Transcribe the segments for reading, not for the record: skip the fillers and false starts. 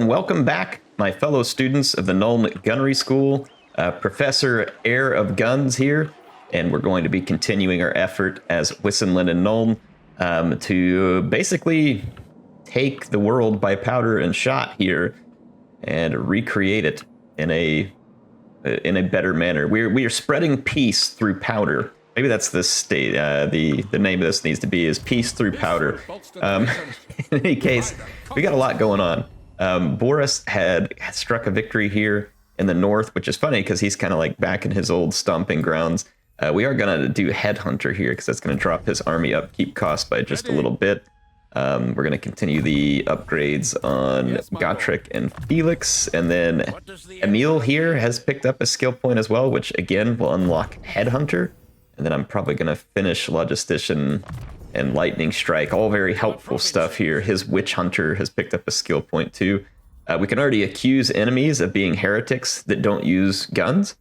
and welcome back, my fellow students of the Nuln Gunnery School. Professor Heir of Guns here, and we're going to be continuing our effort as Wissenlin and Nuln to basically take the world by powder and shot here and recreate it in a better manner. We are spreading peace through powder. Maybe that's the state. The name of this needs to be is peace through powder. In any case, we got a lot going on. Boris had struck a victory here in the north, which is funny because he's kind of like back in his old stomping grounds. We are going to do Headhunter here because that's going to drop his army upkeep cost by just a little bit. We're going to continue the upgrades on Gotrek and Felix, and then Emil here has picked up a skill point as well, which again will unlock Headhunter. And then I'm probably going to finish Logistician and Lightning Strike, all very helpful stuff here. His Witch Hunter has picked up a skill point too. We can already accuse enemies of being heretics that don't use guns.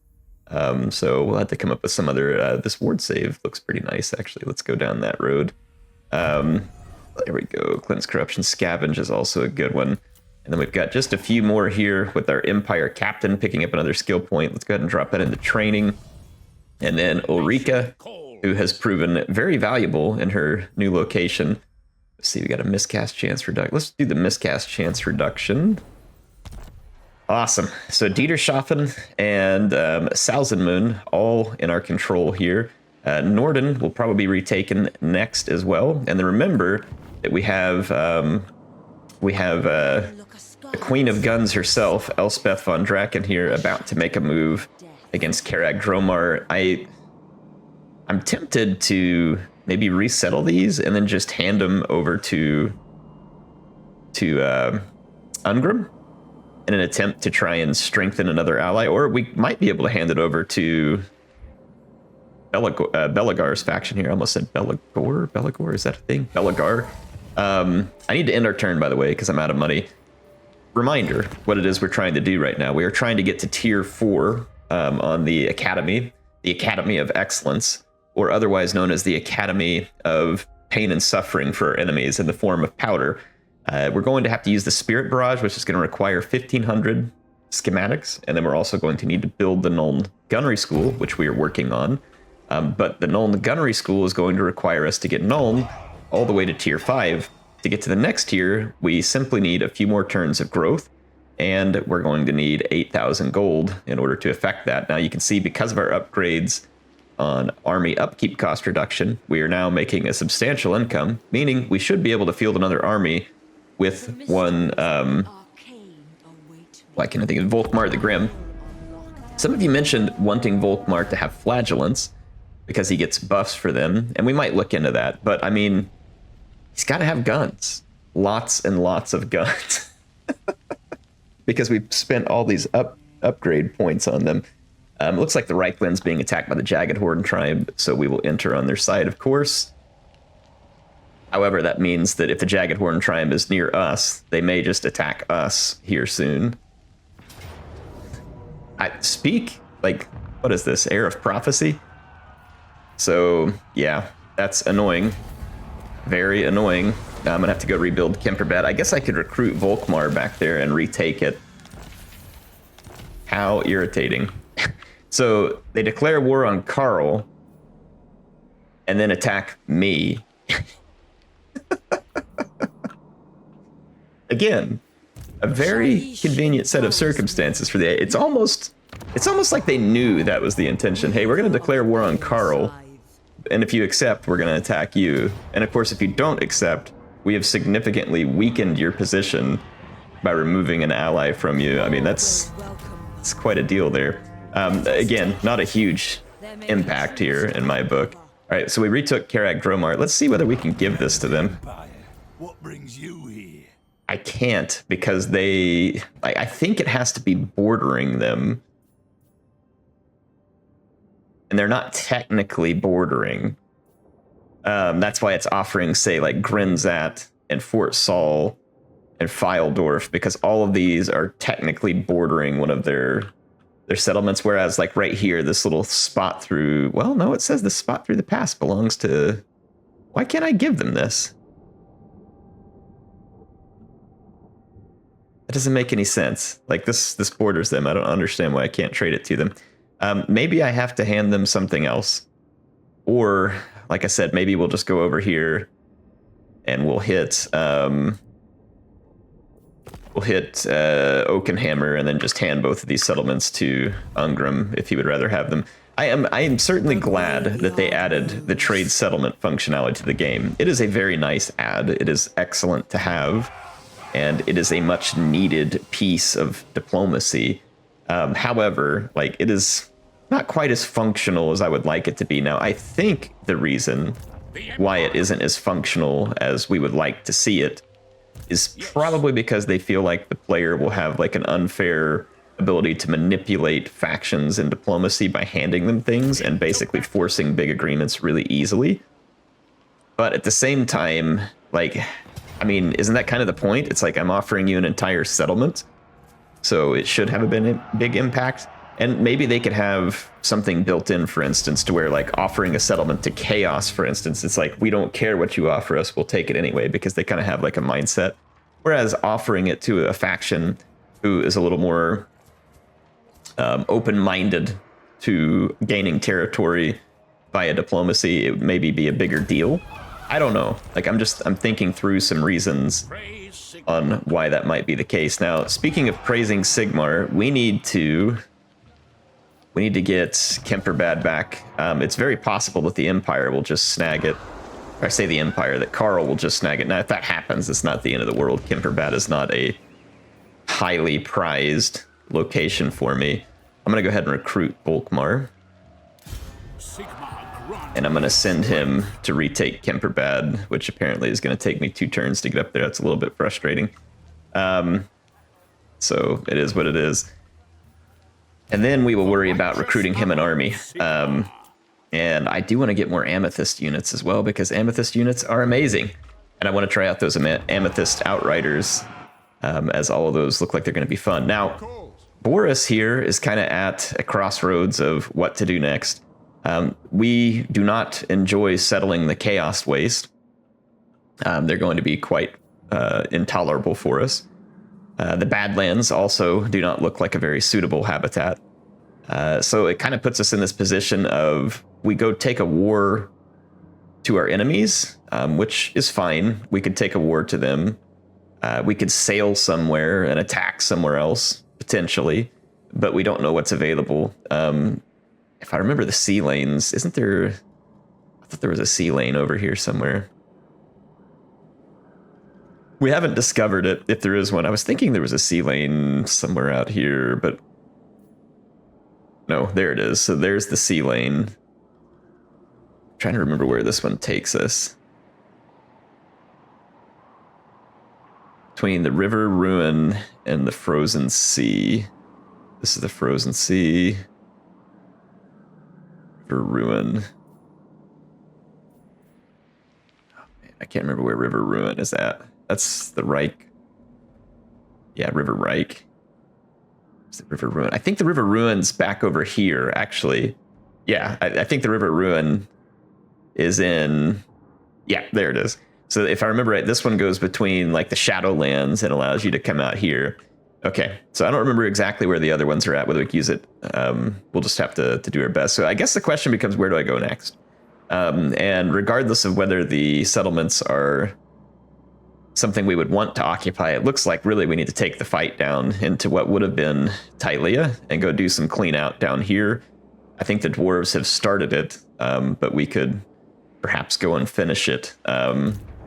So we'll have to come up with some other, this ward save looks pretty nice actually. Let's go down that road. There we go. Cleanse Corruption Scavenge is also a good one. And then we've got just a few more here with our Empire Captain picking up another skill point. Let's go ahead and drop that into training. And then Ulrika, who has proven very valuable in her new location. Let's see, we got a miscast chance reduction. Let's do the miscast chance reduction. Awesome. So Dieterschaffen and Salzenmoon all in our control here. Norden will probably be retaken next as well. And then remember that we have the Queen of Guns herself, Elspeth Von Draken here, about to make a move against Karag Dromar. I'm tempted to maybe resettle these and then just hand them over to Ungrim in an attempt to try and strengthen another ally, or we might be able to hand it over to Belagar's faction here. I almost said Belagor, is that a thing? Belagar. I need to end our turn, by the way, because I'm out of money. Reminder, what it is we're trying to do right now. We are trying to get to tier 4 on the Academy of Excellence, or otherwise known as the Academy of Pain and Suffering for our enemies in the form of powder. We're going to have to use the Spirit Barrage, which is going to require 1,500 schematics, and then we're also going to need to build the Nuln Gunnery School, which we are working on. But the Nuln Gunnery School is going to require us to get Nuln all the way to tier 5. To get to the next tier, we simply need a few more turns of growth, and we're going to need 8,000 gold in order to effect that. Now you can see because of our upgrades on army upkeep cost reduction, we are now making a substantial income, meaning we should be able to field another army with one, why can't I think of Volkmar the Grim? Some of you mentioned wanting Volkmar to have flagellants because he gets buffs for them, and we might look into that, but I mean, he's got to have guns. Lots and lots of guns. Because we've spent all these upgrade points on them. Looks like the Reichland's being attacked by the Jagged Horde Tribe, so we will enter on their side, of course. However, that means that if the Jagged Horde Tribe is near us, they may just attack us here soon. I speak, like, what is this, Heir of Prophecy? So, yeah, that's annoying. Very annoying. I'm going to have to go rebuild Kemperbad. I guess I could recruit Volkmar back there and retake it. How irritating. So they declare war on Karl and then attack me. Again, a very convenient set of circumstances for the... It's almost like they knew that was the intention. Hey, we're going to declare war on Karl, and if you accept, we're going to attack you. And of course, if you don't accept, we have significantly weakened your position by removing an ally from you. I mean, it's quite a deal there. Again, not a huge impact here in my book. All right, so we retook Karag Dromar. Let's see whether we can give this to them. What brings you here? I can't because I think it has to be bordering them. And they're not technically bordering. That's why it's offering, say, like Grinzat and Fort Saul and Fildorf, because all of these are technically bordering one of their settlements, whereas like right here, this little spot through, well, no, it says the spot through the pass belongs to, why can't I give them this? That doesn't make any sense. Like, this borders them. I don't understand why I can't trade it to them. Maybe I have to hand them something else. Or, like I said, maybe we'll just go over here and we'll hit Oakenhammer and then just hand both of these settlements to Ungram if he would rather have them. I am certainly glad that they added the trade settlement functionality to the game. It is a very nice add. It is excellent to have, and it is a much needed piece of diplomacy. However, like, it is not quite as functional as I would like it to be. Now, I think the reason why it isn't as functional as we would like to see it is probably because they feel like the player will have like an unfair ability to manipulate factions in diplomacy by handing them things and basically forcing big agreements really easily. But at the same time, like, I mean, isn't that kind of the point? It's like, I'm offering you an entire settlement, so it should have a big impact. And maybe they could have something built in, for instance, to where, like, offering a settlement to Chaos, for instance, it's like, we don't care what you offer us, we'll take it anyway, because they kind of have like a mindset. Whereas offering it to a faction who is a little more open-minded to gaining territory via diplomacy, it would maybe be a bigger deal. I don't know. Like, I'm thinking through some reasons on why that might be the case. Now, speaking of praising Sigmar, we need to get Kemperbad back. It's very possible that the Empire will just snag it. Or I say the Empire, that Karl will just snag it. Now, if that happens, it's not the end of the world. Kemperbad is not a highly prized location for me. I'm going to go ahead and recruit Volkmar. And I'm going to send him to retake Kemperbad, which apparently is going to take me 2 turns to get up there. That's a little bit frustrating. So it is what it is. And then we will worry about recruiting him an army. And I do want to get more Amethyst units as well, because Amethyst units are amazing. And I want to try out those Amethyst Outriders, as all of those look like they're going to be fun. Now, Boris here is kind of at a crossroads of what to do next. We do not enjoy settling the Chaos Waste. They're going to be quite intolerable for us. The Badlands also do not look like a very suitable habitat. So it kind of puts us in this position of, we go take a war to our enemies, which is fine. We could take a war to them. We could sail somewhere and attack somewhere else, potentially, but we don't know what's available. If I remember the sea lanes, isn't there... I thought there was a sea lane over here somewhere. We haven't discovered it, if there is one. I was thinking there was a sea lane somewhere out here, but... No, there it is. So there's the sea lane. I'm trying to remember where this one takes us. Between the River Ruin and the Frozen Sea. This is the Frozen Sea. River Ruin. Oh, man, I can't remember where River Ruin is at. That's the Reich. Yeah, River Reich. Is the River Ruin? I think the River Ruin's back over here, actually. Yeah, I think the River Ruin is in... Yeah, there it is. So if I remember right, this one goes between like the Shadowlands and allows you to come out here. Okay, so I don't remember exactly where the other ones are at, whether we can use it. We'll just have to do our best. So I guess the question becomes, where do I go next? And regardless of whether the settlements are something we would want to occupy, it looks like really we need to take the fight down into what would have been Tylea and go do some clean out down here. I think the dwarves have started it, but we could perhaps go and finish it.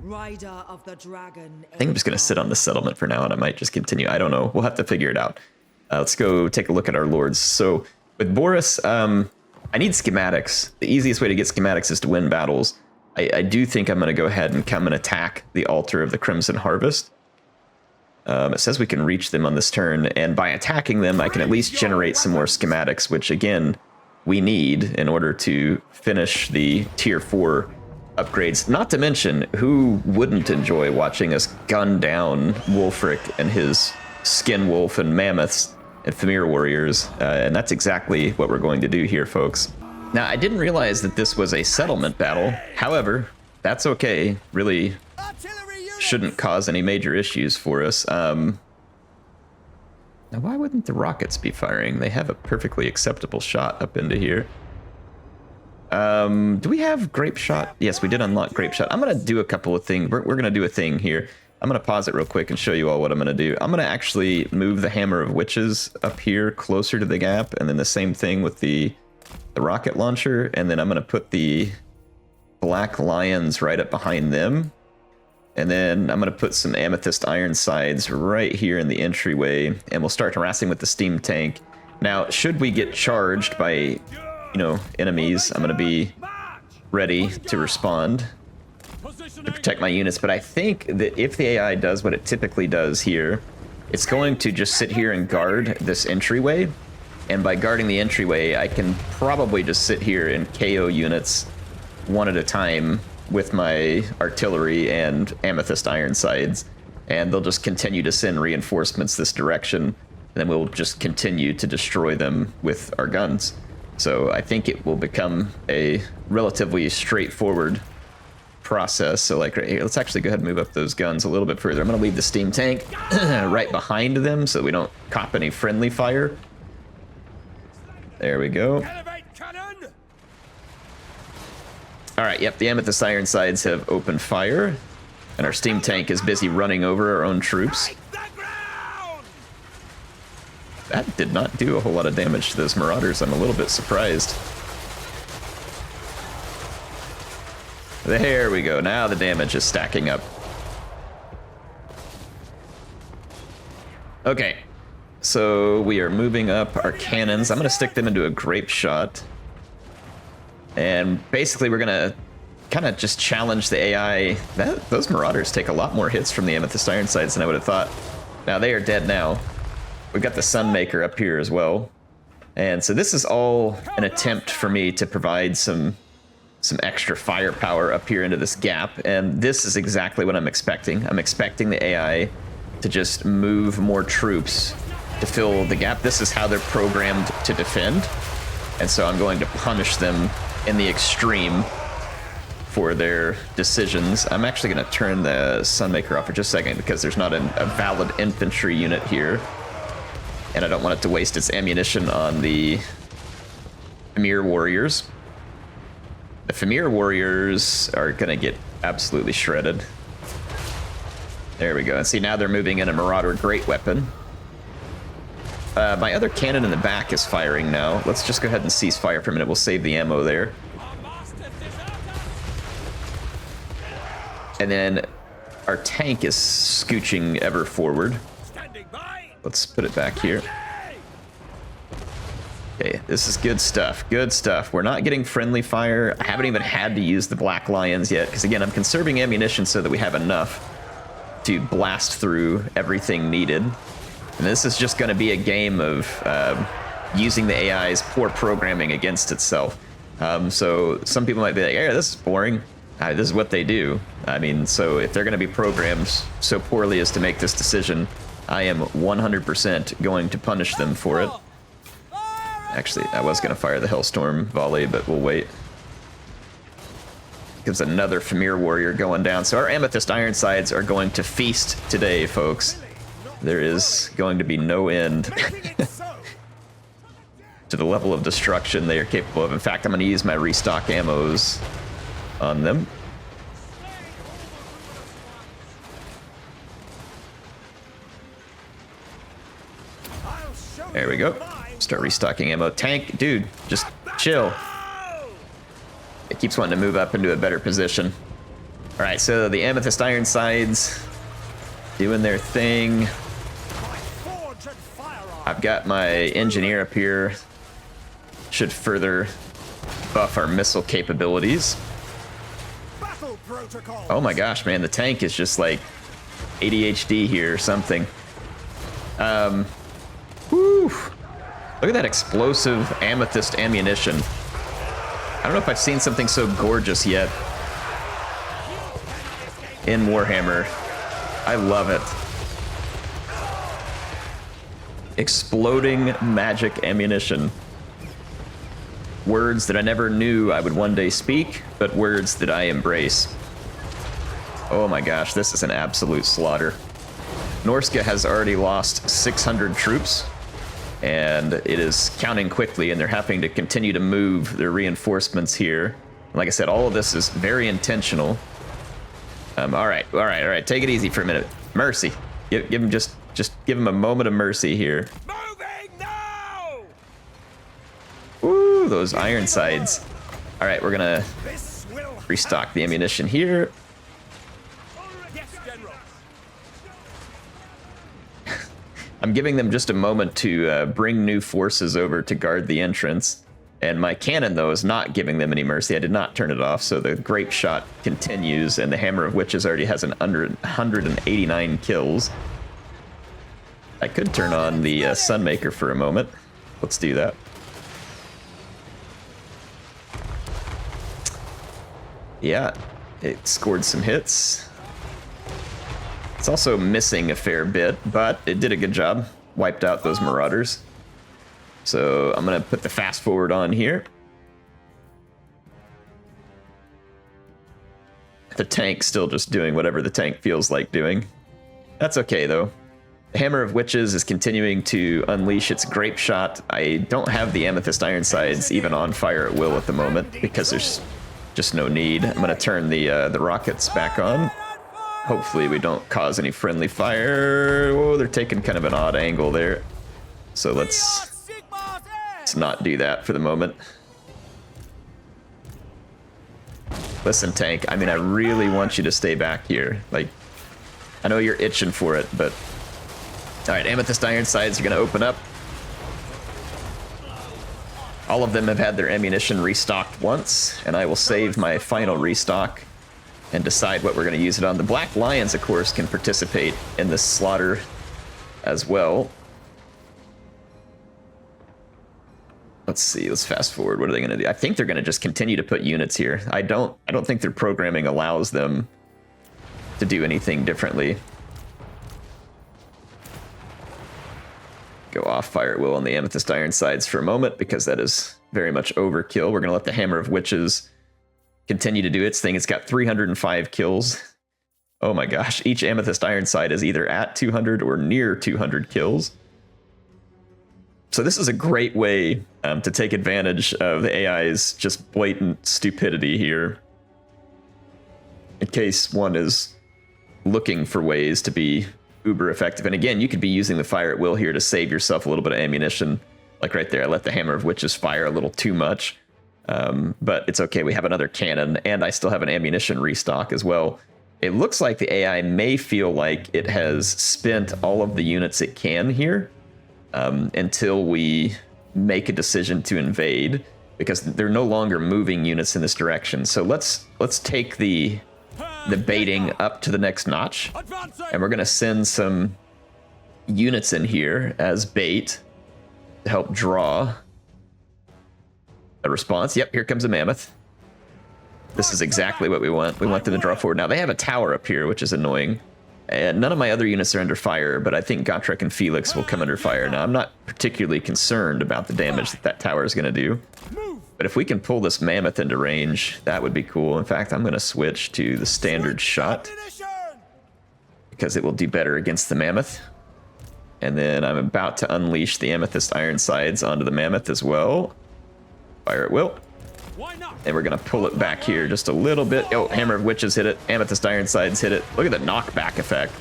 Rider of the Dragon. I think I'm just going to sit on the settlement for now, and I might just continue. I don't know. We'll have to figure it out. Let's go take a look at our lords. So with Boris, I need schematics. The easiest way to get schematics is to win battles. I do think I'm going to go ahead and come and attack the altar of the Crimson Harvest. It says we can reach them on this turn, and by attacking them, I can at least generate some more schematics, which again, we need in order to finish the tier 4 upgrades. Not to mention, who wouldn't enjoy watching us gun down Wulfric and his Skin Wolf and Mammoths and Famir Warriors, and that's exactly what we're going to do here, folks. Now, I didn't realize that this was a settlement battle. However, that's okay. Really shouldn't cause any major issues for us. Now, why wouldn't the rockets be firing? They have a perfectly acceptable shot up into here. Do we have grape shot? Yes, we did unlock grape shot. I'm going to do a couple of things. We're going to do a thing here. I'm going to pause it real quick and show you all what I'm going to do. I'm going to actually move the Hammer of Witches up here closer to the gap, and then the same thing with the rocket launcher, and then I'm going to put the Black Lions right up behind them. And then I'm going to put some Amethyst iron sides right here in the entryway, and we'll start harassing with the steam tank. Now, should we get charged by, you know, enemies, I'm going to be ready to respond to protect my units. But I think that if the AI does what it typically does here, it's going to just sit here and guard this entryway. And by guarding the entryway, I can probably just sit here and KO units one at a time with my artillery and Amethyst iron sides, and they'll just continue to send reinforcements this direction, and then we'll just continue to destroy them with our guns. So I think it will become a relatively straightforward process. So like right here, let's actually go ahead and move up those guns a little bit further. I'm going to leave the steam tank right behind them so we don't cop any friendly fire. There we go. All right, yep, the Amethyst iron sides have opened fire, and our steam tank is busy running over our own troops. That did not do a whole lot of damage to those Marauders. I'm a little bit surprised. There we go. Now the damage is stacking up. Okay, so we are moving up our cannons. I'm going to stick them into a grape shot. And basically we're gonna kind of just challenge the AI. Those Marauders take a lot more hits from the Amethyst iron sides than I would have thought. Now they are dead now. We've got the Sunmaker up here as well. And so this is all an attempt for me to provide some extra firepower up here into this gap. And this is exactly what I'm expecting. I'm expecting the AI to just move more troops to fill the gap. This is how they're programmed to defend. And so I'm going to punish them in the extreme for their decisions. I'm actually going to turn the Sunmaker off for just a second because there's not a valid infantry unit here, and I don't want it to waste its ammunition on the Famir Warriors. The Famir Warriors are going to get absolutely shredded. There we go. And see, now they're moving in a Marauder Great Weapon. My other cannon in the back is firing now. Let's just go ahead and cease fire for a minute. We'll save the ammo there. And then our tank is scooching ever forward. Let's put it back here. Okay, this is good stuff. Good stuff. We're not getting friendly fire. I haven't even had to use the Black Lions yet, because again, I'm conserving ammunition so that we have enough to blast through everything needed. And this is just going to be a game of using the AI's poor programming against itself. So some people might be like, "Yeah, this is boring." This is what they do. I mean, so if they're going to be programmed so poorly as to make this decision, I am 100% going to punish them for it. Actually, I was going to fire the Hellstorm volley, but we'll wait. Gives another Famir Warrior going down. So our Amethyst iron sides are going to feast today, folks. There is going to be no end to the level of destruction they are capable of. In fact, I'm going to use my restock ammos on them. There we go. Start restocking ammo. Tank, dude, just chill. It keeps wanting to move up into a better position. All right, so the Amethyst iron sides doing their thing. I've got my engineer up here. Should further buff our missile capabilities. Oh my gosh, man, the tank is just like ADHD here or something. Whew. Look at that explosive Amethyst ammunition. I don't know if I've seen something so gorgeous yet in Warhammer. I love it. Exploding magic ammunition. Words that I never knew I would one day speak, but words that I embrace. Oh my gosh, this is an absolute slaughter. Norska has already lost 600 troops, and it is counting quickly, and they're having to continue to move their reinforcements here. Like I said, all of this is very intentional. All right. Take it easy for a minute. Mercy. Give him just give him a moment of mercy here. Moving now! Ooh, those Ironsides. All right, we're gonna This will restock the ammunition here. Yes, General. I'm giving them just a moment to bring new forces over to guard the entrance. And my cannon, though, is not giving them any mercy. I did not turn it off, so the grape shot continues, and the Hammer of Witches already has 189 kills. I could turn on the Sunmaker for a moment. Let's do that. Yeah, it scored some hits. It's also missing a fair bit, but it did a good job. Wiped out those Marauders. So I'm going to put the fast forward on here. The tank's still just doing whatever the tank feels like doing. That's okay, though. The Hammer of Witches is continuing to unleash its grape shot. I don't have the Amethyst Ironsides even on fire at will at the moment because there's just no need. I'm going to turn the rockets back on. Hopefully we don't cause any friendly fire. Oh, they're taking kind of an odd angle there. So let's not do that for the moment. Listen, tank, I mean, I really want you to stay back here. Like, I know you're itching for it, but... Alright, Amethyst Ironsides are going to open up. All of them have had their ammunition restocked once, and I will save my final restock and decide what we're going to use it on. The Black Lions, of course, can participate in this slaughter as well. Let's see, let's fast forward. What are they going to do? I think they're going to just continue to put units here. I don't think their programming allows them to do anything differently. Go off fire at will on the Amethyst Ironsides for a moment because that is very much overkill. We're going to let the Hammer of Witches continue to do its thing. It's got 305 kills. Oh my gosh, each Amethyst Ironside is either at 200 or near 200 kills. So this is a great way to take advantage of the AI's just blatant stupidity here. In case one is looking for ways to be uber effective. And again, you could be using the fire at will here to save yourself a little bit of ammunition. Like right there, I let the Hammer of Witches fire a little too much. But it's okay, we have another cannon, and I still have an ammunition restock as well. It looks like the AI may feel like it has spent all of the units it can here. Until we make a decision to invade, because they're no longer moving units in this direction. So let's take the baiting up to the next notch, and we're gonna send some units in here as bait to help draw a response. Yep, here comes a Mammoth. This is exactly what we want. We want them to draw forward. Now they have a tower up here, which is annoying. And none of my other units are under fire, but I think Gotrek and Felix will come under fire. Now, I'm not particularly concerned about the damage that tower is going to do. But if we can pull this Mammoth into range, that would be cool. In fact, I'm going to switch to the standard shot because it will do better against the Mammoth. And then I'm about to unleash the Amethyst Ironsides onto the Mammoth as well. Fire at will. And we're going to pull it back here just a little bit. Oh, Hammer of Witches hit it. Amethyst Ironsides hit it. Look at the knockback effect.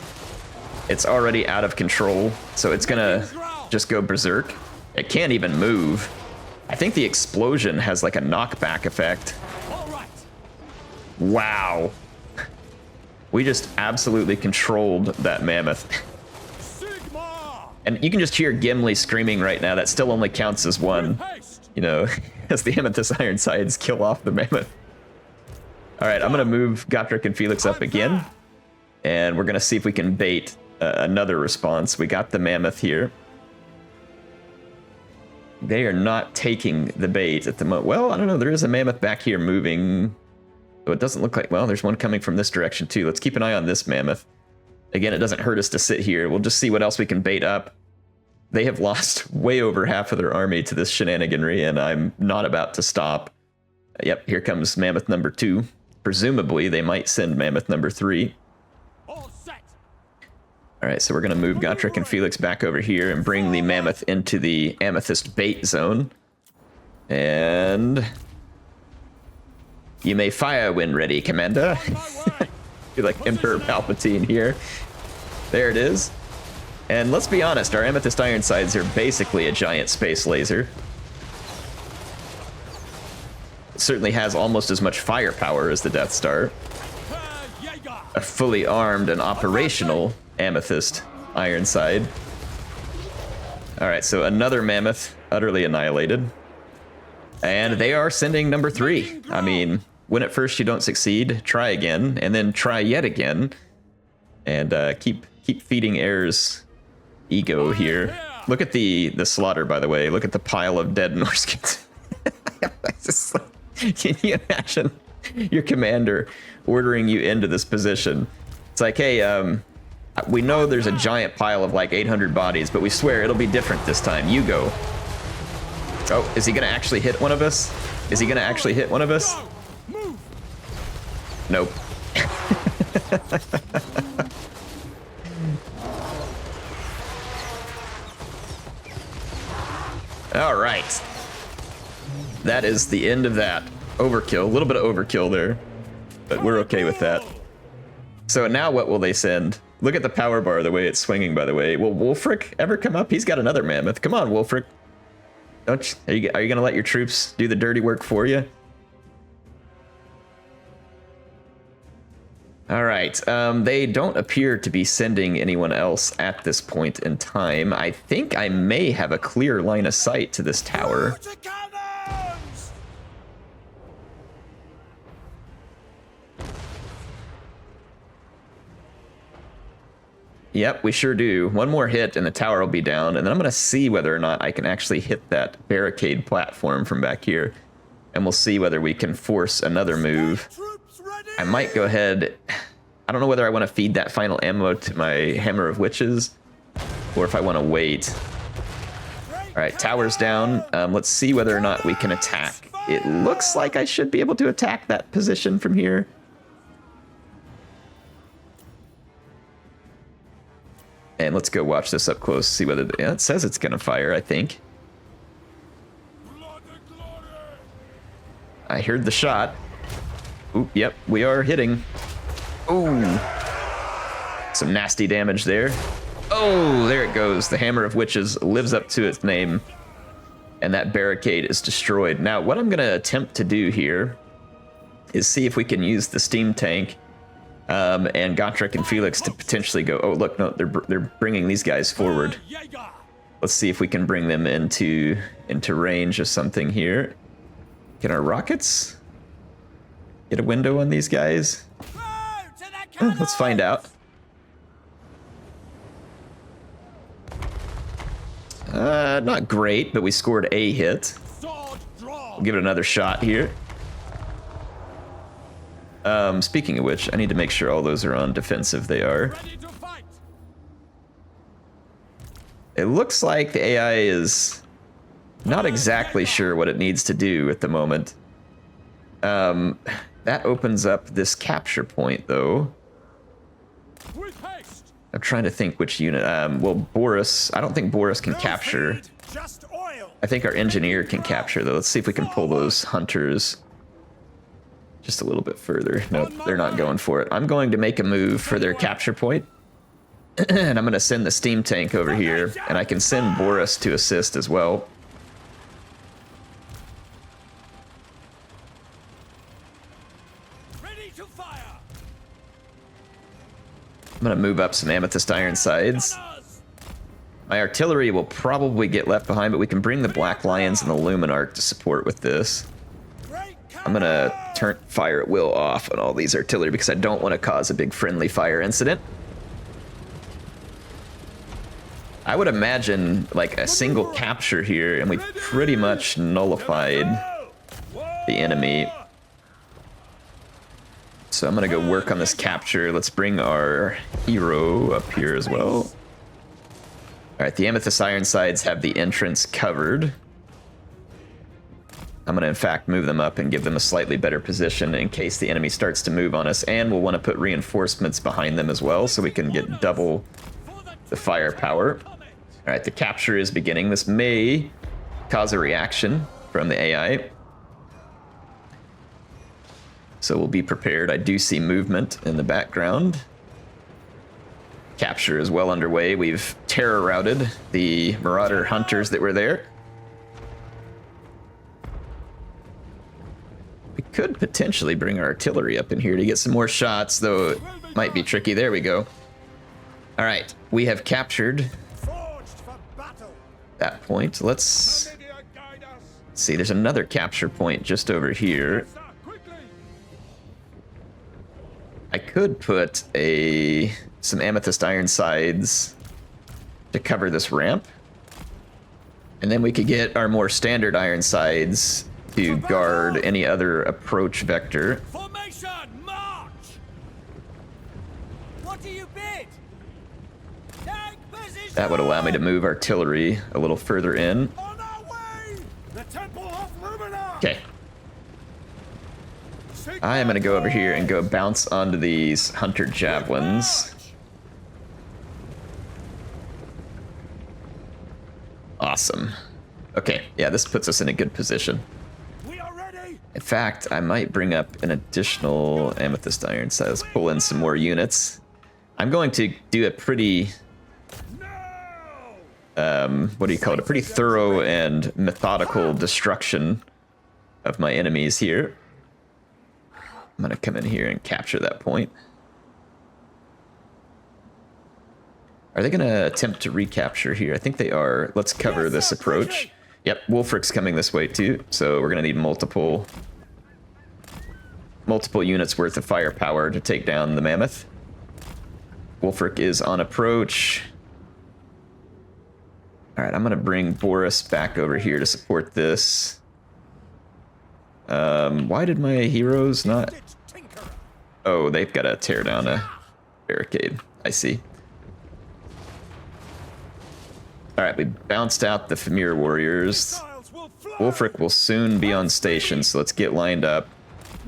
It's already out of control, so it's going to just go berserk. It can't even move. I think the explosion has like a knockback effect. Wow. We just absolutely controlled that Mammoth. And you can just hear Gimli screaming right now. That still only counts as one. You know, as the Amethyst Ironsides kill off the Mammoth. All right, I'm going to move Gotrek and Felix up again. And we're going to see if we can bait another response. We got the Mammoth here. They are not taking the bait at the moment. Well, I don't know. There is a Mammoth back here moving. So it doesn't look like... Well, there's one coming from this direction, too. Let's keep an eye on this Mammoth. Again, it doesn't hurt us to sit here. We'll just see what else we can bait up. They have lost way over half of their army to this shenaniganry, and I'm not about to stop. Yep, here comes Mammoth number 2. Presumably, they might send Mammoth number 3. All set. All right, so we're going to move Gotrek and Felix back over here and bring the Mammoth into the Amethyst bait zone. And you may fire when ready, Commander. You're like Emperor Palpatine here. There it is. And let's be honest, our Amethyst Ironsides are basically a giant space laser. It certainly has almost as much firepower as the Death Star. A fully armed and operational Amethyst Ironside. Alright, so another Mammoth utterly annihilated. And they are sending number 3. I mean, when at first you don't succeed, try again, and then try yet again. And keep feeding Air's ego here. Look at the slaughter, by the way. Look at the pile of dead Norskins. Can you imagine your commander ordering you into this position? It's like, hey, we know there's a giant pile of like 800 bodies, but we swear it'll be different this time. You go. Oh, is he gonna actually hit one of us? Is he gonna actually hit one of us? Nope. All right. That is the end of that. Overkill, a little bit of overkill there, but we're okay with that. So now what will they send? Look at the power bar, the way it's swinging, by the way. Will Wulfric ever come up? He's got another Mammoth. Come on, Wulfric. Don't you, are you gonna let your troops do the dirty work for you? All right, they don't appear to be sending anyone else at this point in time. I think I may have a clear line of sight to this tower. Yep, we sure do. One more hit and the tower will be down, and then I'm going to see whether or not I can actually hit that barricade platform from back here, and we'll see whether we can force another move. I might go ahead... I don't know whether I want to feed that final ammo to my Hammer of Witches, or if I want to wait. Alright, tower's down. Let's see whether or not we can attack. It looks like I should be able to attack that position from here. And let's go watch this up close, see whether... Yeah, it says it's going to fire, I think. I heard the shot. Oop, yep, we are hitting. Ooh. Some nasty damage there. Oh, there it goes. The Hammer of Witches lives up to its name. And that barricade is destroyed. Now, what I'm going to attempt to do here is see if we can use the steam tank and Gotrek and Felix to potentially go... Oh, look, no, they're bringing these guys forward. Let's see if we can bring them into range of something here. Can our rockets get a window on these guys? Let's find out. Not great, but we scored a hit. We'll give it another shot here. Speaking of which, I need to make sure all those are on defensive. They are. It looks like the AI is not exactly sure what it needs to do at the moment. That opens up this capture point, though. I'm trying to think which unit. Well, Boris. I don't think Boris can capture. I think our engineer can capture, though. Let's see if we can pull those hunters just a little bit further. Nope, they're not going for it. I'm going to make a move for their capture point. And I'm going to send the steam tank over here. And I can send Boris to assist as well. I'm going to move up some Amethyst Ironsides. My artillery will probably get left behind, but we can bring the Black Lions and the Luminarch to support with this. I'm going to turn fire at will off on all these artillery because I don't want to cause a big friendly fire incident. I would imagine like a single capture here, and we pretty much nullified the enemy. So I'm going to go work on this capture. Let's bring our hero up here as well. All right, the Amethyst Ironsides have the entrance covered. I'm going to, in fact, move them up and give them a slightly better position in case the enemy starts to move on us. And we'll want to put reinforcements behind them as well so we can get double the firepower. All right, the capture is beginning. This may cause a reaction from the AI. So we'll be prepared. I do see movement in the background. Capture is well underway. We've terror routed the Marauder hunters that were there. We could potentially bring our artillery up in here to get some more shots, though it might be tricky. There we go. All right, we have captured that point. Let's see, there's another capture point just over here. I could put some Amethyst Ironsides to cover this ramp. And then we could get our more standard Ironsides to guard any other approach vector. Formation, march! What do you bid? Take position! That would allow me to move artillery a little further in. On our way! The Temple of Lumina! Okay. I am going to go over here and go bounce onto these hunter javelins. Awesome. Okay, yeah, this puts us in a good position. We are ready! In fact, I might bring up an additional Amethyst Iron Sight. Let's pull in some more units. I'm going to do a pretty, what do you call it? A pretty thorough and methodical destruction of my enemies here. I'm gonna come in here and capture that point. Are they gonna attempt to recapture here? I think they are. Let's cover this approach. Yep, Wulfric's coming this way too, so we're gonna need multiple units worth of firepower to take down the Mammoth. Wulfric is on approach. All right, I'm gonna bring Boris back over here to support this. Why did my heroes not... Oh, they've got to tear down a barricade. I see. All right, we bounced out the Famir warriors. Wulfric will soon be on station, so let's get lined up.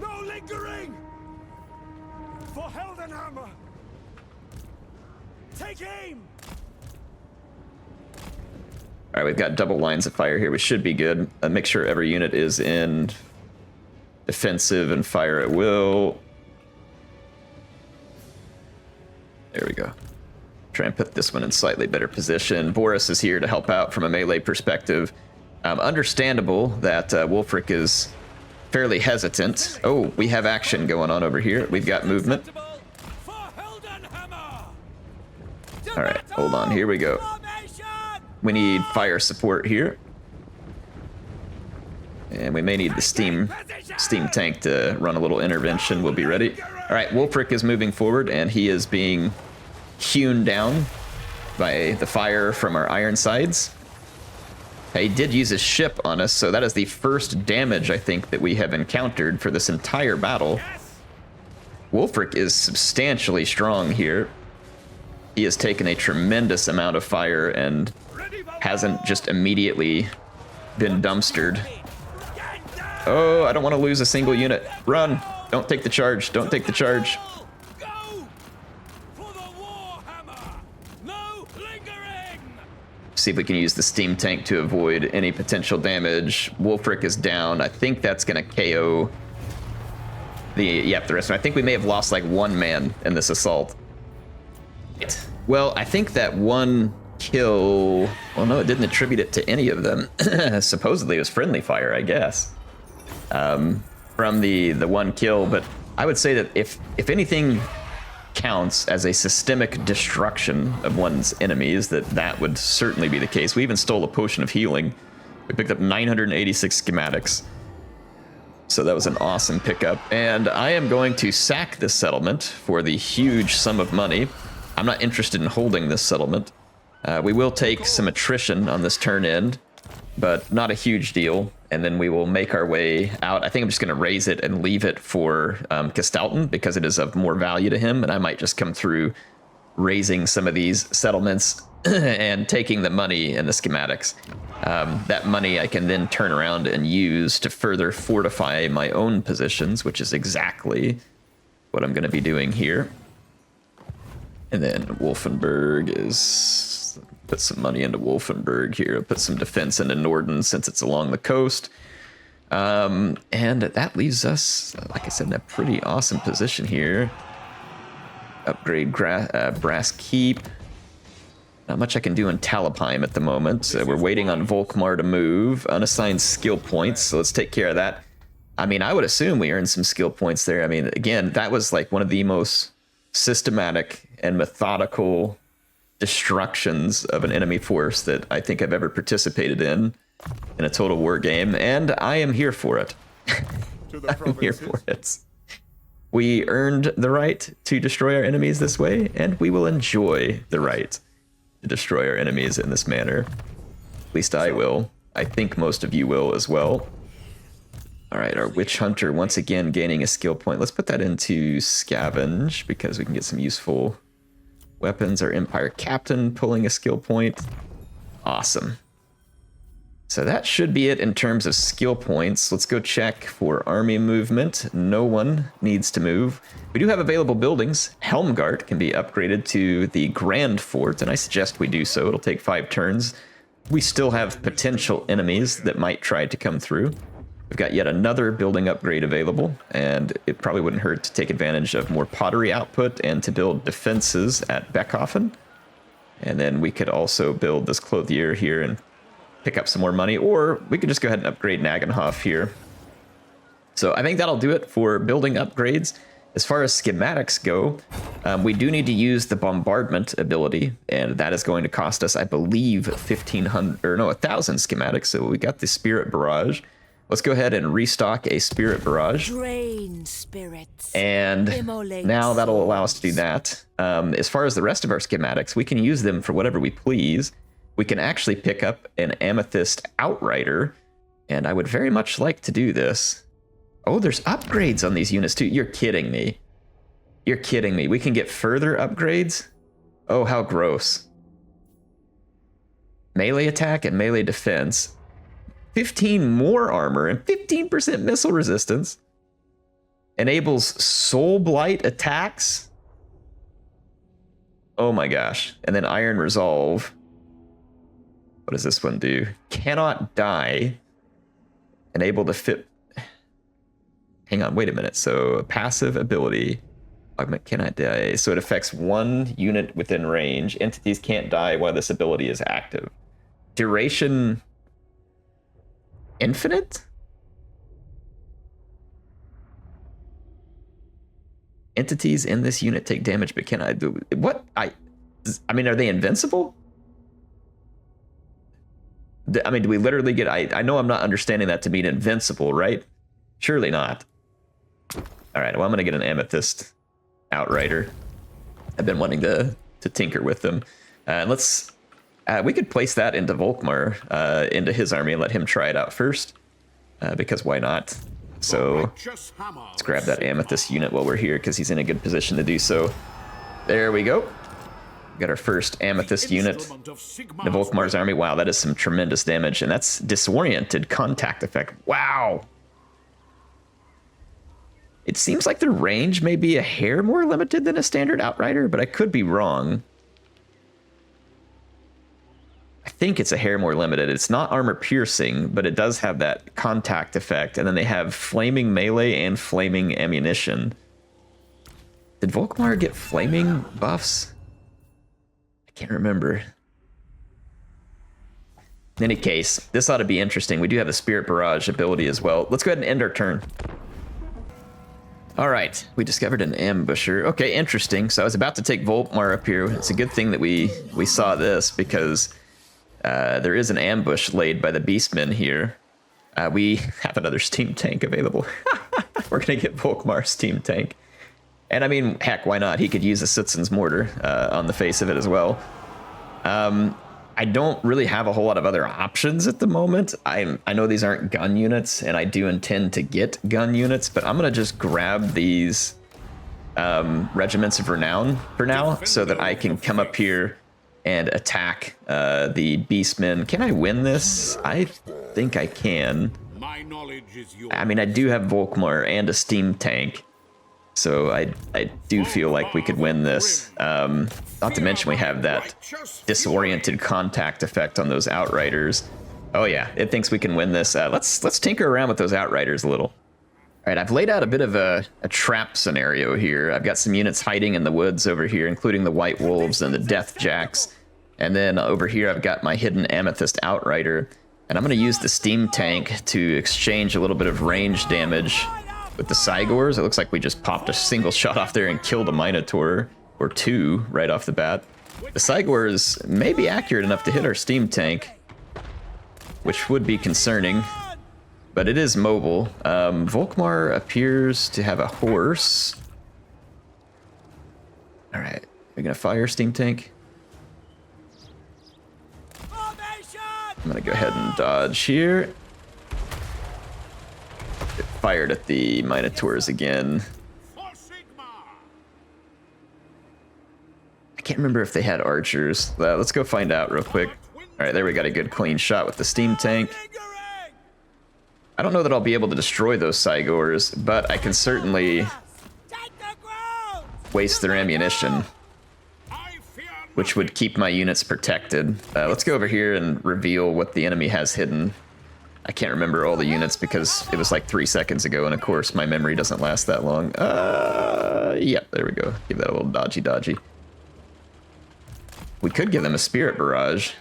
No lingering! For Heldenhammer! Take aim! All right, we've got double lines of fire here. We should be good. Make sure every unit is in defensive and fire at will. There we go. Try and put this one in slightly better position. Boris is here to help out from a melee perspective. Understandable that Wulfric is fairly hesitant. Oh, we have action going on over here. We've got movement. All right, hold on. Here we go. We need fire support here. And we may need the steam tank to run a little intervention. We'll be ready. All right, Wulfric is moving forward, and he is being hewn down by the fire from our Ironsides. He did use his ship on us, so that is the first damage, I think, that we have encountered for this entire battle. Wulfric is substantially strong here. He has taken a tremendous amount of fire and hasn't just immediately been dumpstered. Oh, I don't want to lose a single unit. Run! Don't take the charge. Don't take the charge. Go! For the Warhammer! No lingering! See if we can use the steam tank to avoid any potential damage. Wulfric is down. I think that's going to KO the rest of them. I think we may have lost like one man in this assault. Well, I think that one kill... Well, no, it didn't attribute it to any of them. Supposedly it was friendly fire, I guess. From the one kill, but I would say that if anything counts as a systemic destruction of one's enemies, that would certainly be the case. We even stole a potion of healing. We picked up 986 schematics. So that was an awesome pickup. And I am going to sack this settlement for the huge sum of money. I'm not interested in holding this settlement. We will take some attrition on this turn end, but not a huge deal. And then we will make our way out. I think I'm just going to raise it and leave it for Castalton because it is of more value to him. And I might just come through raising some of these settlements and taking the money and the schematics. That money I can then turn around and use to further fortify my own positions, which is exactly what I'm going to be doing here. And then Wolfenburg is... Put some money into Wolfenburg here. Put some defense into Norden since it's along the coast. And that leaves us, like I said, in a pretty awesome position here. Upgrade Brass Keep. Not much I can do in Talabheim at the moment. We're waiting on Volkmar to move. Unassigned skill points, so let's take care of that. I mean, I would assume we earned some skill points there. I mean, again, that was like one of the most systematic and methodical destructions of an enemy force that I think I've ever participated in a total war game, and I am here for it. I'm here for it. We earned the right to destroy our enemies this way, and we will enjoy the right to destroy our enemies in this manner. At least I will. I think most of you will as well. All right, our Witch Hunter once again gaining a skill point. Let's put that into Scavenge because we can get some useful weapons. Our Empire Captain pulling a skill point. Awesome. So that should be it in terms of skill points. Let's go check for army movement. No one needs to move. We do have available buildings. Helmgart can be upgraded to the Grand Fort, and I suggest we do so. It'll take 5 turns. We still have potential enemies that might try to come through. We've got yet another building upgrade available, and it probably wouldn't hurt to take advantage of more pottery output and to build defenses at Beckhofen. And then we could also build this clothier here and pick up some more money, or we could just go ahead and upgrade Nagenhof here. So I think that'll do it for building upgrades. As far as schematics go, we do need to use the bombardment ability, and that is going to cost us, I believe, 1,000 schematics. So we got the Spirit Barrage. Let's go ahead and restock a Spirit Barrage. Drain spirits. And now that'll allow us to do that. As far as the rest of our schematics, we can use them for whatever we please. We can actually pick up an Amethyst Outrider, and I would very much like to do this. Oh, there's upgrades on these units too. You're kidding me. You're kidding me. We can get further upgrades? Oh, how gross. Melee attack and melee defense. 15 more armor and 15% missile resistance. Enables Soul Blight attacks. Oh my gosh. And then Iron Resolve. What does this one do? Cannot die. Enable to fit. Hang on, wait a minute. So a passive ability. Augment cannot die. So it affects one unit within range. Entities can't die while this ability is active. Duration infinite? Entities in this unit take damage but cannot do what? I mean, are they invincible? I mean, do we literally get... I know I'm not understanding that to mean invincible, right? Surely not. All right, well, I'm going to get an Amethyst Outrider. I've been wanting to tinker with them. Let's... we could place that into Volkmar, into his army, and let him try it out first. Because why not? So let's grab that Amethyst unit while we're here, because he's in a good position to do so. There we go. Got our first Amethyst unit. The Volkmar's army. Wow, that is some tremendous damage. And that's disoriented contact effect. Wow. It seems like the range may be a hair more limited than a standard Outrider, but I could be wrong. I think it's a hair more limited. It's not armor piercing, but it does have that contact effect. And then they have flaming melee and flaming ammunition. Did Volkmar get flaming buffs? Can't remember. In any case, this ought to be interesting. We do have the Spirit Barrage ability as well. Let's go ahead and end our turn. All right, we discovered an ambusher. Okay, interesting. So I was about to take Volkmar up here. It's a good thing that we saw this, because there is an ambush laid by the Beastmen here. We have another steam tank available. We're gonna get Volkmar's steam tank. And I mean, heck, why not? He could use a Sitzon's mortar on the face of it as well. I don't really have a whole lot of other options at the moment. I know these aren't gun units, and I do intend to get gun units, but I'm going to just grab these regiments of renown for now, so that I can come up here and attack the Beastmen. Can I win this? I think I can. I mean, I do have Volkmar and a steam tank. So I do feel like we could win this. Not to mention we have that disoriented contact effect on those Outriders. Oh yeah, it thinks we can win this. Let's tinker around with those Outriders a little. All right, I've laid out a bit of a trap scenario here. I've got some units hiding in the woods over here, including the White Wolves and the Death Jacks. And then over here I've got my hidden Amethyst Outrider. And I'm going to use the steam tank to exchange a little bit of range damage with the Cygors. It looks like we just popped a single shot off there and killed a Minotaur, or two, right off the bat. The Cygors may be accurate enough to hit our steam tank, which would be concerning, but it is mobile. Volkmar appears to have a horse. All right, we're going to fire steam tank. I'm going to go ahead and dodge here. Get fired at the Minotaurs again. I can't remember if they had archers. Let's go find out real quick. All right, there we got a good clean shot with the steam tank. I don't know that I'll be able to destroy those Cygors, but I can certainly waste their ammunition, which would keep my units protected. Let's go over here and reveal what the enemy has hidden. I can't remember all the units because it was like 3 seconds ago, and of course my memory doesn't last that long. Yep, there we go. Give that a little dodgy. We could give them a Spirit Barrage.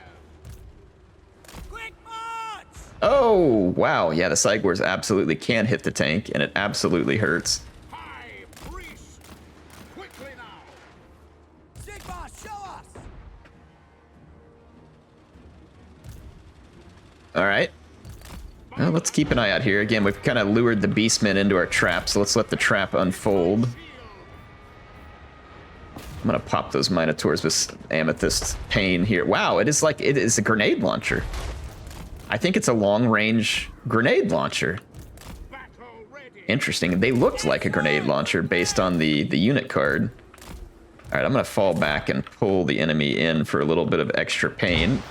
Oh, wow. Yeah, the Cygors absolutely can hit the tank, and it absolutely hurts. All right. Well, let's keep an eye out here. Again, we've kind of lured the Beastmen into our trap, so let's let the trap unfold. I'm going to pop those Minotaurs with Amethyst Pain here. Wow, it is a grenade launcher. I think it's a long-range grenade launcher. Interesting. They looked like a grenade launcher based on the unit card. All right, I'm going to fall back and pull the enemy in for a little bit of extra pain.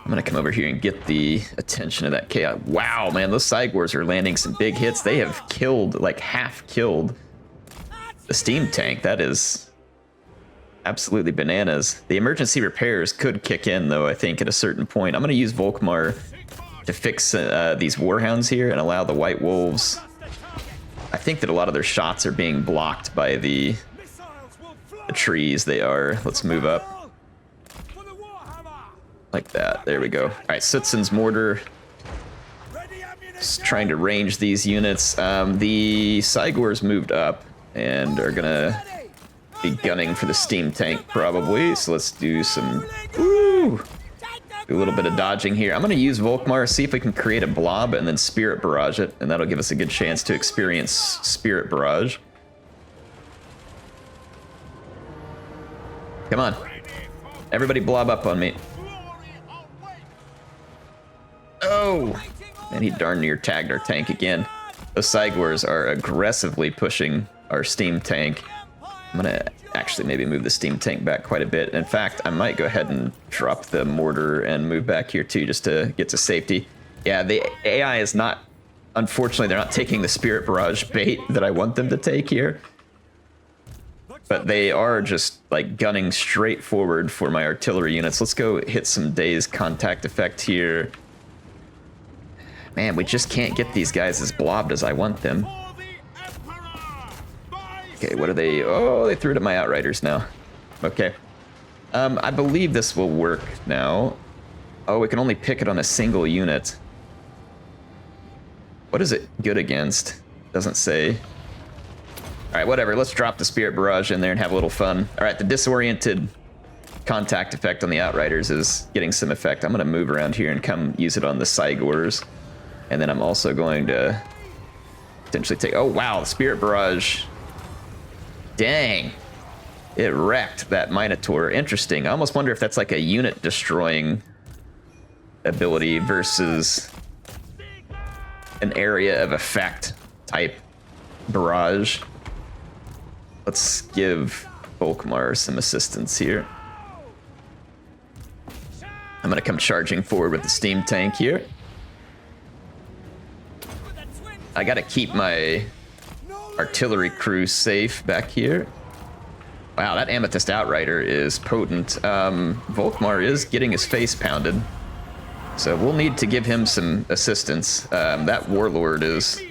I'm going to come over here and get the attention of that chaos. Wow, man, those Cygors are landing some big hits. They have killed, like half killed the steam tank. That is absolutely bananas. The emergency repairs could kick in, though, I think, at a certain point. I'm going to use Volkmar to fix these Warhounds here and allow the White Wolves. I think that a lot of their shots are being blocked by the trees. They are. Let's move up. Like that. There we go. All right, Sutsun's Mortar. Just trying to range these units. The Cygors moved up and are going to be gunning for the steam tank probably. So let's do some... Woo! Do a little bit of dodging here. I'm going to use Volkmar, see if we can create a blob and then Spirit Barrage it. And that'll give us a good chance to experience Spirit Barrage. Come on. Everybody blob up on me. Oh! And he darn near tagged our tank again. Those Cygors are aggressively pushing our steam tank. I'm going to actually maybe move the steam tank back quite a bit. In fact, I might go ahead and drop the mortar and move back here too, just to get to safety. Yeah, the AI is not... Unfortunately, they're not taking the Spirit Barrage bait that I want them to take here. But they are just, like, gunning straight forward for my artillery units. Let's go hit some Dazed Contact Effect here. Man, we just can't get these guys as blobbed as I want them. Okay, what are they? Oh, they threw it at my Outriders now. Okay. I believe this will work now. Oh, we can only pick it on a single unit. What is it good against? Doesn't say. All right, whatever. Let's drop the Spirit Barrage in there and have a little fun. All right, the disoriented contact effect on the Outriders is getting some effect. I'm going to move around here and come use it on the Cygors. And then I'm also going to potentially take... Oh, wow, the Spirit Barrage. Dang. It wrecked that Minotaur. Interesting. I almost wonder if that's like a unit destroying ability versus an area of effect type barrage. Let's give Volkmar some assistance here. I'm going to come charging forward with the steam tank here. I gotta keep my artillery crew safe back here. Wow, that Amethyst Outrider is potent. Volkmar is getting his face pounded, so we'll need to give him some assistance. That Warlord is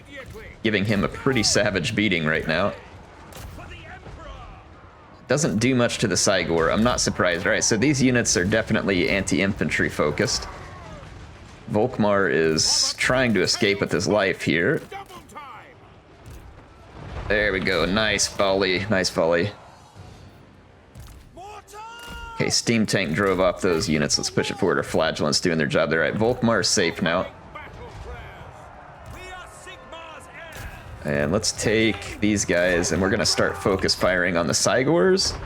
giving him a pretty savage beating right now. Doesn't do much to the Cygor. I'm not surprised. All right, so these units are definitely anti-infantry focused. Volkmar is trying to escape with his life here. There we go. Nice volley. Nice volley. Okay, Steam Tank drove off those units. Let's push it forward. Our Flagellants doing their job there. All right, Volkmar is safe now. And let's take these guys, and we're going to start focus firing on the Cygors.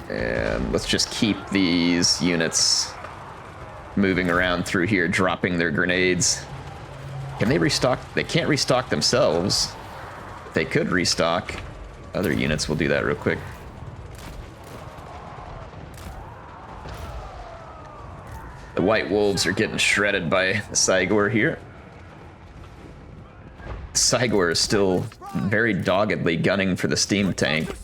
And let's just keep these units moving around through here, dropping their grenades. Can they restock? They can't restock themselves. If they could restock other units, we'll do that real quick. The White Wolves are getting shredded by the Cygor here. The Cygor is still very doggedly gunning for the Steam Tank.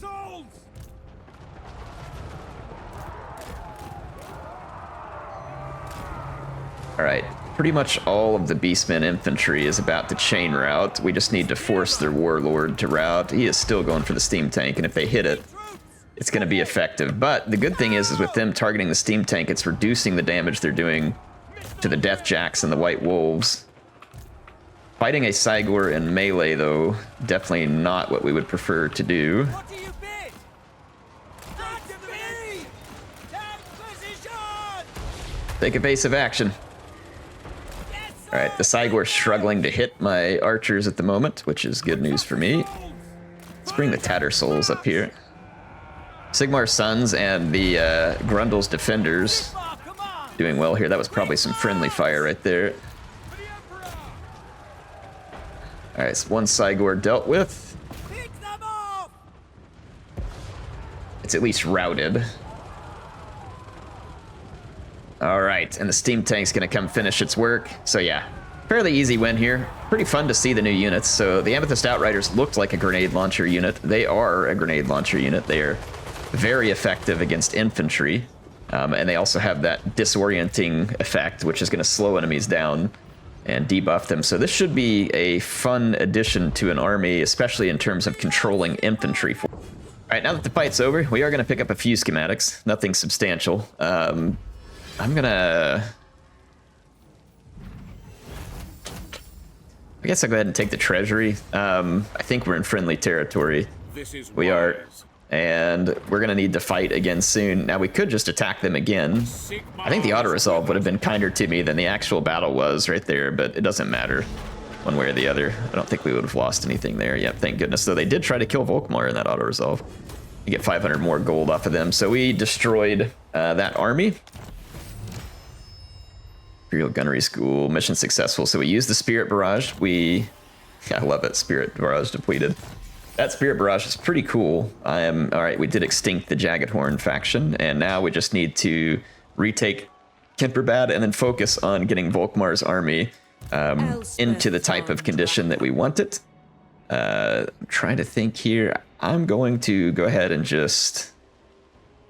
Alright, pretty much all of the Beastmen infantry is about to chain route. We just need to force their Warlord to route. He is still going for the Steam Tank, and if they hit it, it's going to be effective. But the good thing is with them targeting the Steam Tank, it's reducing the damage they're doing to the Death Jacks and the White Wolves. Fighting a Cygor in melee, though, definitely not what we would prefer to do. What do you bid? Activate! Take position! Take evasive action. All right, the Cygor's struggling to hit my archers at the moment, which is good news for me. Let's bring the Tattersouls up here. Sigmar's Sons and the Grundle's Defenders doing well here. That was probably some friendly fire right there. All right, so one Cygor dealt with. It's at least routed. All right, and the Steam Tank's gonna come finish its work. So yeah, fairly easy win here. Pretty fun to see the new units. So the Amethyst Outriders looked like a grenade launcher unit. They are a grenade launcher unit. They are very effective against infantry. And they also have that disorienting effect, which is gonna slow enemies down and debuff them. So this should be a fun addition to an army, especially in terms of controlling infantry. All right, now that the fight's over, we are gonna pick up a few schematics, nothing substantial. I'm gonna... I guess I'll go ahead and take the treasury. I think we're in friendly territory. We are, and we're gonna need to fight again soon. Now we could just attack them again. I think the auto-resolve would have been kinder to me than the actual battle was right there, but it doesn't matter one way or the other. I don't think we would have lost anything there. Yep, thank goodness. Though they did try to kill Volkmar in that auto-resolve. You get 500 more gold off of them. So we destroyed that army. Imperial Gunnery School, mission successful. So we used the Spirit Barrage. I love it, Spirit Barrage depleted. That Spirit Barrage is pretty cool. All right, we did extinct the Jagged Horn faction, and now we just need to retake Kemperbad and then focus on getting Volkmar's army into the type of condition that we want it. I'm trying to think here. I'm going to go ahead and just...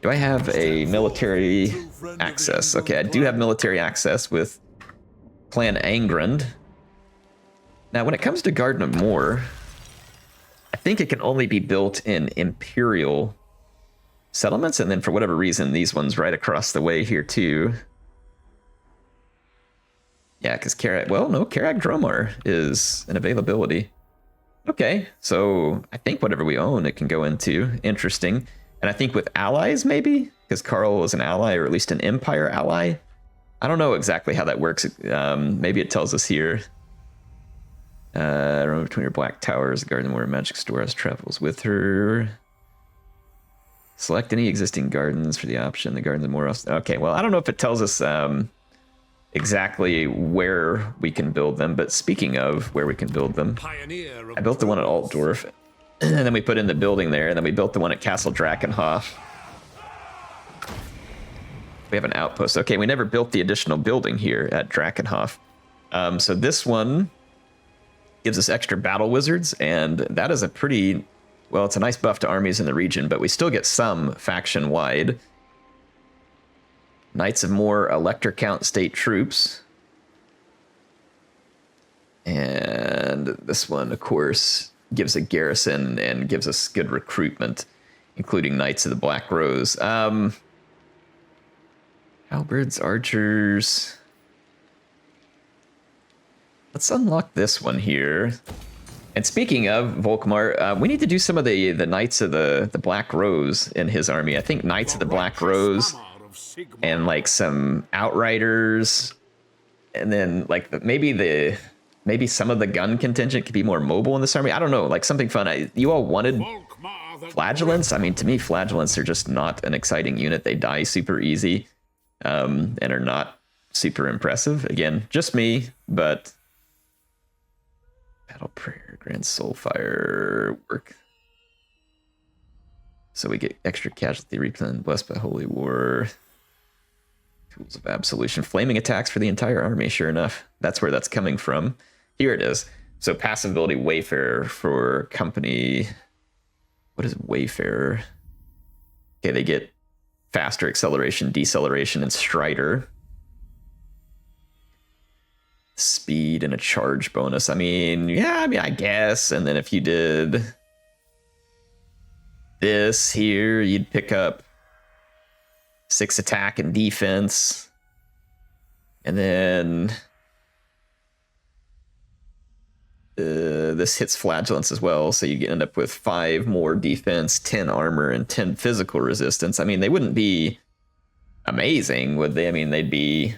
Do I have a military access? Okay, I do have military access with Clan Angrand. Now, when it comes to Garden of Moor, I think it can only be built in Imperial settlements, and then for whatever reason, these ones right across the way here too. Yeah, because Karak Dromar is an availability. Okay, so I think whatever we own, it can go into. Interesting. And I think with allies, maybe? Because Karl is an ally, or at least an Empire ally. I don't know exactly how that works. Maybe it tells us here. Roam between her black towers, the Garden of Moor magic storehouse travels with her. Select any existing gardens for the option. The Garden of Moor. Okay, well, I don't know if it tells us exactly where we can build them, but speaking of where we can build them, I built the one at Altdorf. And then we put in the building there, and then we built the one at Castle Drakenhof. We have an outpost. Okay, we never built the additional building here at Drakenhof. So this one gives us extra battle wizards, and that is a pretty, well, it's a nice buff to armies in the region, but we still get some faction-wide. Knights of More Elector Count State Troops. And this one, of course, gives a garrison and gives us good recruitment, including Knights of the Black Rose. Halberds, archers. Let's unlock this one here. And speaking of Volkmar, we need to do some of the Knights of the Black Rose in his army. I think Knights of the Black Rose and like some Outriders, and then like maybe some of the gun contingent could be more mobile in this army. I don't know, like something fun. You all wanted Flagellants. I mean, to me, Flagellants are just not an exciting unit. They die super easy, and are not super impressive. Again, just me, but Battle Prayer, Grand Soulfire work. So we get extra casualty replan, blessed by Holy War. Tools of Absolution, flaming attacks for the entire army. Sure enough, that's where that's coming from. Here it is. So passive ability Wayfarer for company. What is Wayfarer? Okay, they get faster acceleration, deceleration, and Strider. Speed and a charge bonus. I mean, yeah, I guess. And then if you did this here, you'd pick up 6 attack and defense. And then this hits Flagellants as well, so you end up with 5 more defense, 10 armor, and 10 physical resistance. I mean, they wouldn't be amazing, would they? I mean, they'd be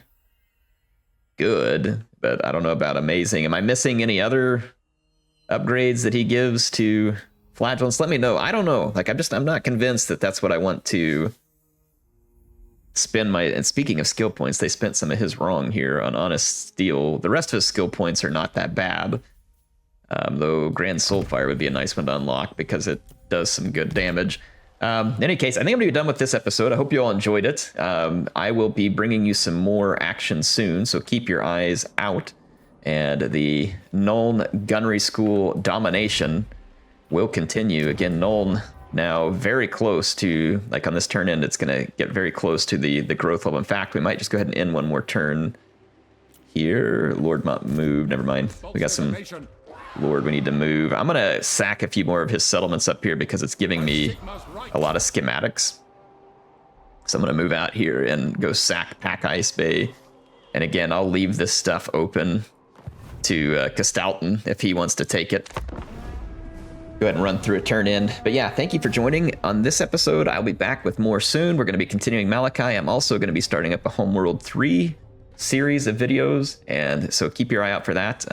good, but I don't know about amazing. Am I missing any other upgrades that he gives to Flagellants? Let me know. I don't know. Like, I'm not convinced that that's what I want to spend my... And speaking of skill points, they spent some of his wrong here on Honest Steel. The rest of his skill points are not that bad. Though Grand Soulfire would be a nice one to unlock because it does some good damage. In any case, I think I'm going to be done with this episode. I hope you all enjoyed it. I will be bringing you some more action soon, so keep your eyes out. And the Nuln Gunnery School domination will continue. Again, Nuln now very close to, like on this turn end, it's going to get very close to the growth level. In fact, we might just go ahead and end one more turn here. Lord Mont move, never mind. We got some... Lord, we need to move. I'm going to sack a few more of his settlements up here because it's giving me a lot of schematics. So I'm going to move out here and go sack Pack Ice Bay. And again, I'll leave this stuff open to Castalton if he wants to take it. Go ahead and run through a turn in. But yeah, thank you for joining on this episode. I'll be back with more soon. We're going to be continuing Malachi. I'm also going to be starting up a Homeworld 3 series of videos, and so keep your eye out for that.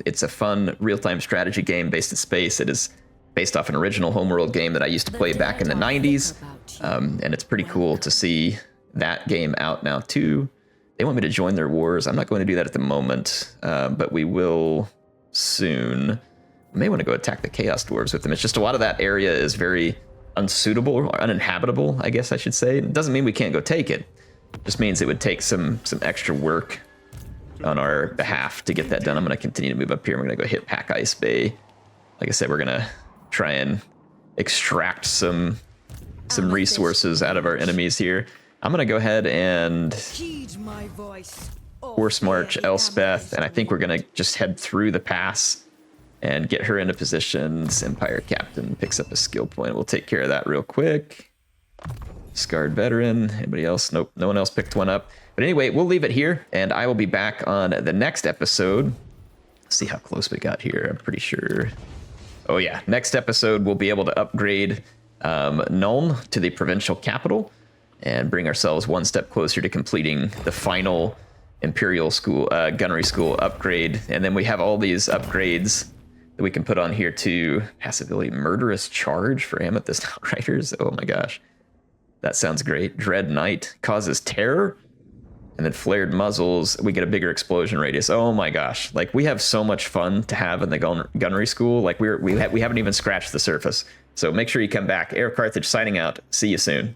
It's a fun real-time strategy game based in space. It is based off an original Homeworld game that I used to play back in the 90s, and it's pretty cool to see that game out now too. They want me to join their wars. I'm not going to do that at the moment, but we will soon. I may want to go attack the Chaos Dwarves with them. It's just a lot of that area is very unsuitable or uninhabitable, I guess I should say. It doesn't mean we can't go take it. Just means it would take some extra work on our behalf to get that done. I'm going to continue to move up here. We're going to go hit Pack Ice Bay. Like I said, we're going to try and extract some resources out of our enemies here. I'm going to go ahead and Horse March Elspeth, and I think we're going to just head through the pass and get her into positions. Empire Captain picks up a skill point. We'll take care of that real quick. Scarred Veteran. Anybody else? Nope, no one else picked one up. But anyway, we'll leave it here, and I will be back on the next episode. Let's see how close we got here. I'm pretty sure. Oh yeah, next episode we'll be able to upgrade Nuln to the provincial capital and bring ourselves one step closer to completing the final Imperial School, Gunnery School upgrade. And then we have all these upgrades that we can put on here too. Passability, Murderous Charge for Amethyst Outriders. Oh my gosh. That sounds great. Dread Knight causes terror. And then Flared Muzzles, we get a bigger explosion radius. Oh my gosh. Like, we have so much fun to have in the gunnery school. Like, we haven't even scratched the surface. So make sure you come back. HeirofCarthage signing out. See you soon.